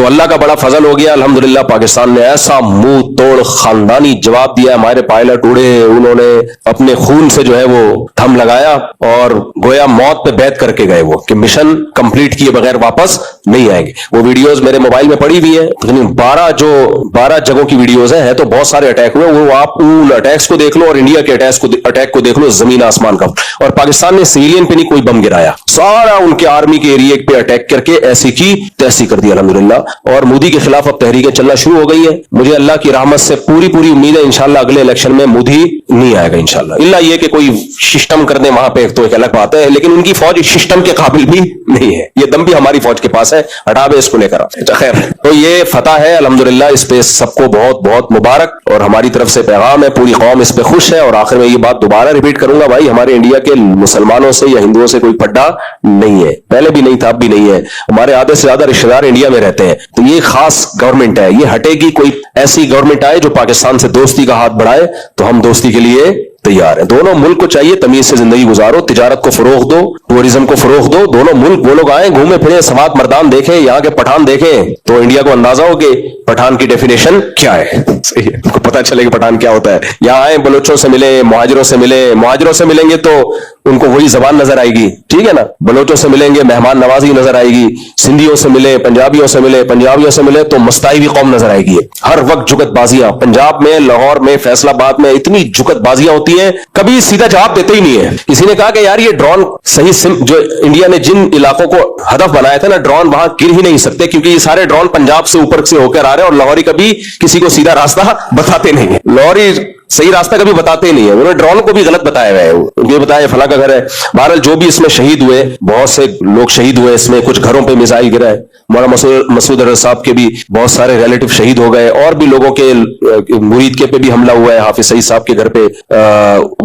तो अल्लाह का बड़ा फजल हो गया, अल्हम्दुलिल्लाह पाकिस्तान ने ऐसा मुंह तोड़ खानदानी जवाब दिया। हमारे पायलट उड़े, उन्होंने अपने खून से जो है वो थम लगाया और गोया मौत पे बैत करके गए वो कि मिशन कंप्लीट किए बगैर वापस नहीं आएंगे। वो वीडियोस मेरे मोबाइल में पड़ी हुई है, 12 जगहों की वीडियोस है तो बहुत सारे अटैक हुए। वो आप उन अटैक्स को देख लो और इंडिया के अटैक को देख लो, जमीन आसमान का। और पाकिस्तान ने सिविलियन पे नहीं कोई बम गिराया, सारा उनके आर्मी के एरिया पे अटैक करके ऐसी की तैसी कर दिया अल्हम्दुलिल्लाह। और मोदी के खिलाफ अब तहरीकें चलना शुरू हो गई है। मुझे अल्लाह की रहमत से पूरी उम्मीद है इंशाल्लाह अगले इलेक्शन में मोदी नहीं आएगा इंशाल्लाह, इल्ला ये कि कोई सिस्टम कर दे वहां पे, तो एक अलग बात है। लेकिन उनकी फौज सिस्टम के काबिल भी नहीं है, ये दम भी हमारी फौज के पास है, हटावे इसको लेकर। खैर, तो ये फतह है अल्हम्दुलिल्लाह, इस पे सबको बहुत बहुत मुबारक और हमारी तरफ से पैगाम है, पूरी कौम इस पे खुश है। और आखिर में ये बात दोबारा रिपीट करूंगा, भाई हमारे इंडिया के मुसलमानों से या हिंदुओं से कोई पड्डा नहीं है, पहले भी नहीं था, अब भी नहीं है। हमारे आधे से ज्यादा रिश्तेदार इंडिया में रहते हैं, तो ये खास गवर्नमेंट है, ये हटेगी। कोई ऐसी गवर्नमेंट आए जो पाकिस्तान से दोस्ती का हाथ बढ़ाए तो हम दोस्ती के लिए तैयार है। दोनों मुल्क को चाहिए तमीज से जिंदगी गुजारो, तिजारत को फरोग दो, टूरिज्म को फरोग दो। दोनों मुल्क वो लोग आए, घूमे फिरे, सवात मर्दान देखें, यहाँ के पठान देखें, तो इंडिया को अंदाजा हो कि पठान की डेफिनेशन क्या है, सही है, उनको पता चले कि पठान क्या होता है। यहाँ आए, बलोचों से मिले, मुहाजिरों से मिले, मुहाजिरों से मिलेंगे तो उनको वही जबान नजर आएगी, ठीक है ना। बलोचों से मिलेंगे, मेहमान नवाजी नजर आएगी। सिंधियों से मिले, पंजाबियों से मिले, पंजाबियों से मिले तो मस्ताई भी कौम नजर आएगी। हर वक्त जुगतबाजियां, पंजाब में, लाहौर में, फैसलाबाद में इतनी जुगतबाजियां होती हैं, कभी सीधा जवाब देते ही नहीं है। किसी ने कहा कि यार ये ड्रोन सही जो इंडिया ने जिन इलाकों को हदफ बनाया था ना, ड्रोन वहां गिर ही नहीं सकते क्योंकि ये सारे ड्रोन पंजाब से ऊपर से होकर आ रहे हैं और लाहौरी कभी किसी को सीधा रास्ता बताते नहीं है। लाहौरी सही रास्ता कभी बताते ही नहीं है, उन्होंने ड्रोन को भी गलत बताया हुआ है, उनको बताया फला का घर है। बहरहाल जो भी इसमें शहीद हुए, बहुत से लोग शहीद हुए इसमें, कुछ घरों पे मिसाइल गिरा है। मौलाना मसूद अजहर साहब के भी बहुत सारे रिलेटिव शहीद हो गए और भी लोगों के मुरीद के पे भी हमला हुआ है, हाफिज सईद साहब के घर पे।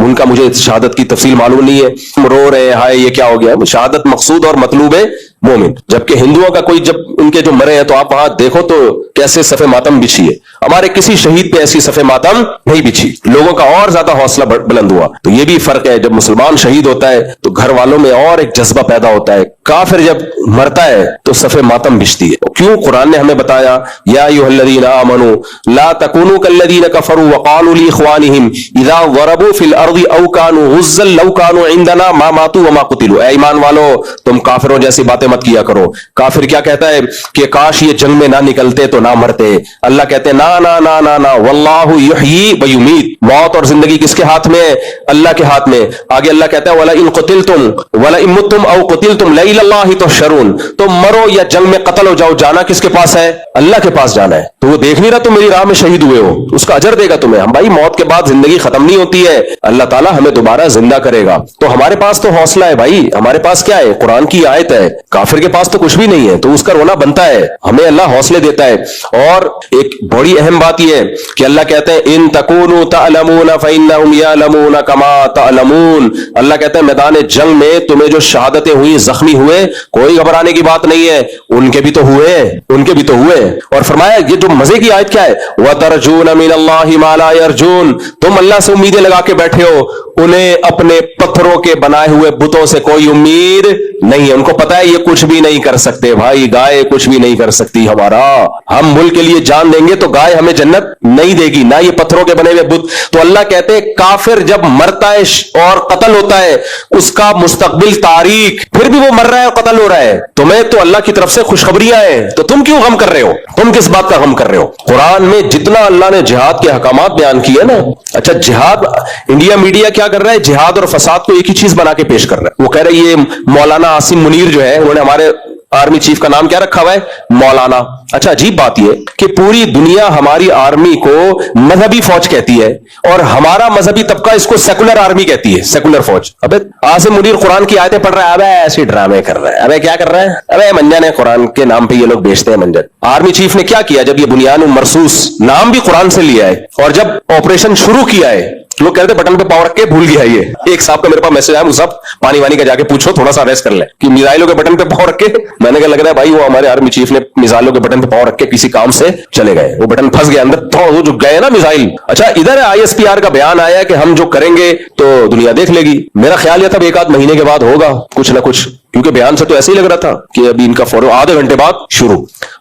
उनका मुझे शहादत की तफसील मालूम नहीं है। रो रहे हैं, हाय ये क्या हो गया। शहादत मकसूद और मतलूब है मोमिन, जबकि हिंदुओं का कोई जब उनके जो मरे हैं तो आप वहां देखो तो कैसे सफे मातम बिछी है। हमारे किसी शहीद पे ऐसी सफे मातम नहीं बिछी, लोगों का और ज्यादा हौसला बुलंद हुआ। तो ये भी फर्क है, जब मुसलमान शहीद होता है तो घर वालों में और एक जज्बा पैदा होता है। काफिर जब मरता है तो सफे मातम बिछती है। क्यों? कुरान ने हमें बताया, या अय्युहल्लज़ीना आमनू ला तकूनू कल्लज़ीना कफरू वक़ालू लिइख़वानिहिम इज़ा ज़रबू फिल अर्ज़ि औ कानू गुज़्ज़न लौ कानू इंदना मा मातू व मा कुतिलू। ऐ ईमान वालो, तुम काफिरों जैसी बातें मत किया करो। काफिर क्या कहता है कि काश ये जंग में ना निकलते तो ना मरते। अल्लाह कहते हैं ना ना ना ना ना, वल्लाहु युहयी व युमीत, मौत और जिंदगी किसके हाथ में है? अल्लाह के हाथ में। आगे अल्लाह कहता है वला इन कुतिलतुम वला इन मुत्तुम औ कुतिलतुम ला इलल्लाहि तुहशरून, तो मरो या जंग में कत्ल हो जाओ, जाना किसके पास है? अल्लाह के पास जाना है। तो वो देख नहीं रहा तुम मेरी राह में शहीद हुए हो, उसका अजर देगा तुम्हें। हम भाई मौत के बाद जिंदगी खत्म नहीं होती है, अल्लाह ताला हमें दोबारा जिंदा करेगा। तो हमारे पास तो हौसला है भाई, हमारे पास क्या है? कुरान की आयत है। काफिर के पास तो कुछ भी नहीं है, तो उसका रोना बनता है, हमें अल्लाह हौसले देता है। और एक बड़ी अहम बात यह है कि अल्लाह कहते हैं इन तकूनु तअलमून फइन्नहुम यअलमून कमा तअलमून। अल्लाह कहते हैं मैदान जंग में तुम्हें जो शहादतें हुई, जख्मी हुए, कोई घबराने की बात नहीं है, उनके भी तो हुए, उनके भी तो हुए। और फरमाया ये जो मजे की आयत क्या है, वतरजून मिनल्लाहि मा ला यरजून, तुम अल्लाह से उम्मीदें लगा के बैठे हो, उन्हें अपने पत्थरों के बनाए हुए बुतों से कोई उम्मीद नहीं है। उनको पता है ये कुछ भी नहीं कर सकते भाई, गाय कुछ भी नहीं कर सकती हमारा। हम मुल्क के लिए जान देंगे तो गाय हमें जन्नत नहीं देगी, ना ये पत्थरों के बने हुए बुत। तो अल्लाह कहते हैं काफिर जब मरता है और कत्ल होता है, उसका मुस्तकबिल तारीख, फिर भी वो मर रहा है और कत्ल हो रहा है, तुम्हें तो अल्लाह की तरफ से खुशखबरियां हैं, तो तुम क्यों गम कर रहे हो? तुम किस बात का गम कर रहे हो? कुरान में जितना अल्लाह ने जिहाद के अहकामात बयान किए ना, अच्छा जिहाद, इंडिया मीडिया क्या कर रहा है? जिहाद और फसाद को एक ही चीज बना के पेश कर रहा है। वो कह रहे ये मौलाना आसिम मुनीर जो है, उन्होंने हमारे आर्मी चीफ का नाम क्या रखा हुआ है? मौलाना। अच्छा अजीब बात यह कि पूरी दुनिया हमारी आर्मी को मजहबी फौज कहती है और हमारा मजहबी तबका इसको सेकुलर आर्मी कहती है, सेकुलर फौज। अबे आसिम मुनीर कुरान की आयतें पढ़ रहा है, अबे ऐसे ड्रामे कर रहा है, अबे क्या कर रहा है? अबे मंजन है, कुरान के नाम पे ये लोग बेचते हैं मंजन। आर्मी चीफ ने क्या किया? जब ये बुनियान मरसूस नाम भी कुरान से लिया है और जब ऑपरेशन शुरू किया है, लोग कहते बटन पे पावर रख के भूल गया ये। एक साहब का मेरे पास मैसेज आया, मुझे पानी वानी का जाके पूछो, थोड़ा सा रेस्ट कर ले, कि मिसाइलों के बटन पे पावर रख के। मैंने कहा लग रहा है भाई वो हमारे आर्मी चीफ ने मिसाइलों के बटन पे पावर रख के किसी काम से चले गए, वो बटन फंस गया अंदर, तो वो जो गए ना मिसाइल। अच्छा इधर ISPR का बयान आया कि हम जो करेंगे तो दुनिया देख लेगी। मेरा ख्याल यह था एक आध महीने के बाद होगा कुछ ना कुछ, क्योंकि बयान से तो ऐसे ही लग रहा था कि अभी इनका फौरन आधे घंटे बाद शुरू।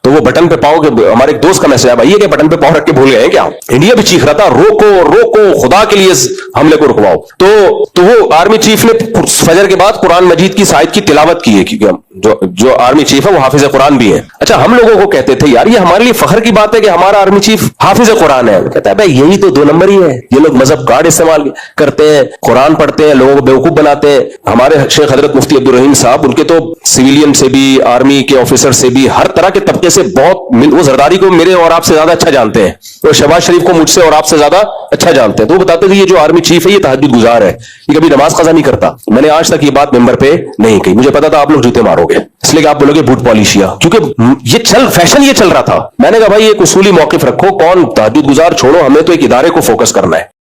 तो वो बटन पे पाओ के हमारे एक दोस्त का मैसेज आया, भाई ये बटन पे पाओ रख के भूल गए क्या? इंडिया भी चीख रहा था रोको रोको, खुदा के लिए हमले को रुकवाओ। तो वो आर्मी चीफ ने फजर के बाद कुरान मजीद की आयत की तिलावत की है, क्योंकि जो आर्मी चीफ है वो हाफिज कुरान भी है। अच्छा, हम लोगों को कहते थे यार ये हमारे लिए फख्र की बात है कि हमारा आर्मी चीफ हाफिज कुरान है। कहता है भाई यही तो 2 नंबर ही है, ये लोग मजहब कार्ड इस्तेमाल करते हैं, कुरान पढ़ते हैं, लोगों को बेवकूफ बनाते हैं। हमारे शेख हजरत मुफ्ती अब्दुल रहीम साहब, उनके तो सिविलियन से भी, आर्मी के ऑफिसर से भी, हर तरह के तबके से बहुत, वो जरदारी को मेरे और आपसे ज्यादा अच्छा जानते हैं, वो शहबाज शरीफ को मुझसे और आपसे ज्यादा अच्छा जानते हैं। तो वो बताते थे ये जो आर्मी चीफ है ये तहज्जुद गुजार है, ये कभी नमाज कज़ा नहीं करता। मैंने आज तक ये बात मेंबर पे नहीं कही, मुझे पता था आप लोग जूते मारोगे, इसलिए कि आप बोलोगे बूट पॉलिशिया, क्योंकि ये फैशन ये चल रहा था। मैंने कहा भाई एक उसूली मौकिफ रखो, कौन तहज्जुद गुजार छोड़ो, हमें तो एक इदारे को फोकस करना है।